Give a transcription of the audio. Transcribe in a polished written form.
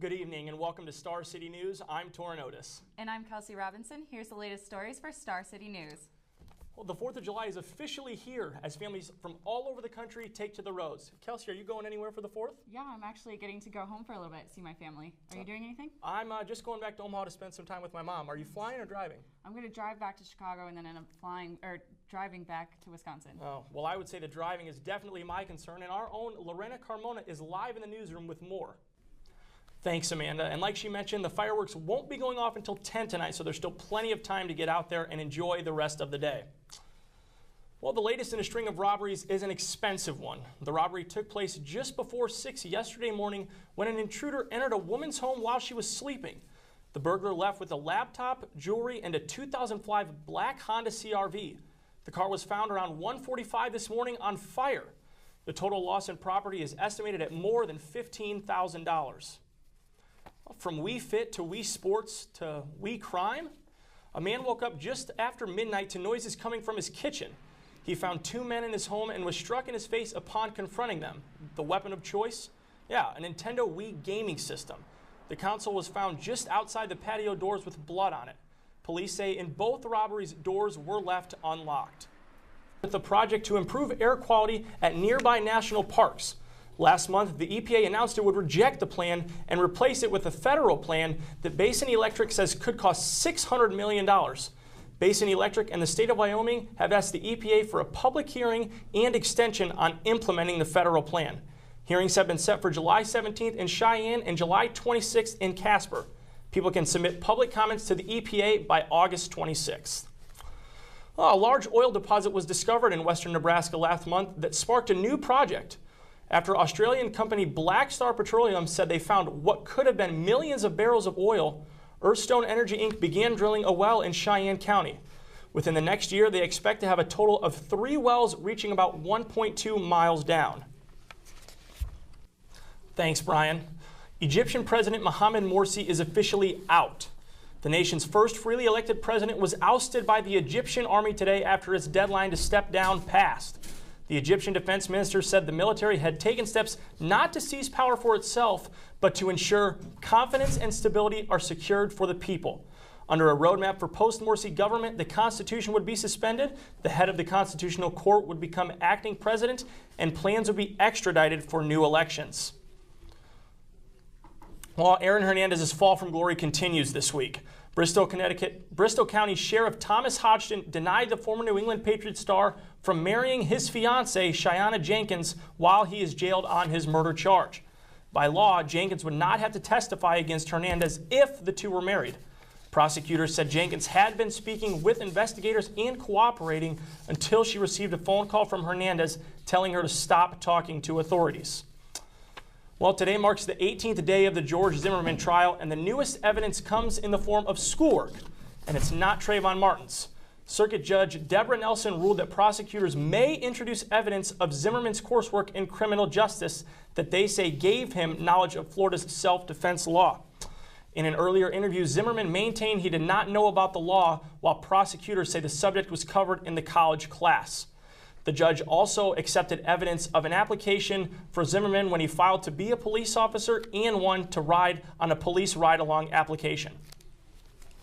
Good evening and welcome to Star City News. I'm Torrin Otis. And I'm Kelsey Robinson. Here's the latest stories for Star City News. Well, the 4th of July is officially here as families from all over the country take to the roads. Kelsey, are you going anywhere for the 4th? Yeah, I'm actually getting to go home for a little bit, see my family. Are you doing anything? I'm just going back to Omaha to spend some time with my mom. Are you flying or driving? I'm going to drive back to Chicago and then end up driving back to Wisconsin. Oh, well, I would say that driving is definitely my concern, and our own Lorena Carmona is live in the newsroom with more. Thanks, Amanda. And like she mentioned, the fireworks won't be going off until 10 tonight, so there's still plenty of time to get out there and enjoy the rest of the day. Well, the latest in a string of robberies is an expensive one. The robbery took place just before 6 yesterday morning when an intruder entered a woman's home while she was sleeping. The burglar left with a laptop, jewelry, and a 2005 black Honda CR-V. The car was found around 1:45 this morning on fire. The total loss in property is estimated at more than $15,000. From We Fit to We Sports to We Crime, a man woke up just after midnight to noises coming from his kitchen. He found two men in his home and was struck in his face upon confronting them. The weapon of choice? Yeah, a Nintendo Wii gaming system. The console was found just outside the patio doors with blood on it. Police say in both robberies, doors were left unlocked. With a project to improve air quality at nearby national parks. Last month, the EPA announced it would reject the plan and replace it with a federal plan that Basin Electric says could cost $600 million. Basin Electric and the state of Wyoming have asked the EPA for a public hearing and extension on implementing the federal plan. Hearings have been set for July 17th in Cheyenne and July 26th in Casper. People can submit public comments to the EPA by August 26th. A large oil deposit was discovered in western Nebraska last month that sparked a new project. After Australian company Black Star Petroleum said they found what could have been millions of barrels of oil, Earthstone Energy Inc. began drilling a well in Cheyenne County. Within the next year, they expect to have a total of 3 wells reaching about 1.2 miles down. Thanks, Brian. Egyptian President Mohamed Morsi is officially out. The nation's first freely elected president was ousted by the Egyptian army today after its deadline to step down passed. The Egyptian defense minister said the military had taken steps not to seize power for itself, but to ensure confidence and stability are secured for the people. Under a roadmap for post-Morsi government, the Constitution would be suspended, the head of the Constitutional Court would become acting president, and plans would be extradited for new elections. While Aaron Hernandez's fall from glory continues this week, Bristol County Sheriff Thomas Hodgson denied the former New England Patriots star from marrying his fiancée, Cheyenne Jenkins, while he is jailed on his murder charge. By law, Jenkins would not have to testify against Hernandez if the two were married. Prosecutors said Jenkins had been speaking with investigators and cooperating until she received a phone call from Hernandez telling her to stop talking to authorities. Well, today marks the 18th day of the George Zimmerman trial, and the newest evidence comes in the form of schoolwork, and it's not Trayvon Martin's. Circuit Judge Deborah Nelson ruled that prosecutors may introduce evidence of Zimmerman's coursework in criminal justice that they say gave him knowledge of Florida's self-defense law. In an earlier interview, Zimmerman maintained he did not know about the law, while prosecutors say the subject was covered in the college class. The judge also accepted evidence of an application for Zimmerman when he filed to be a police officer and one to ride on a police ride-along application.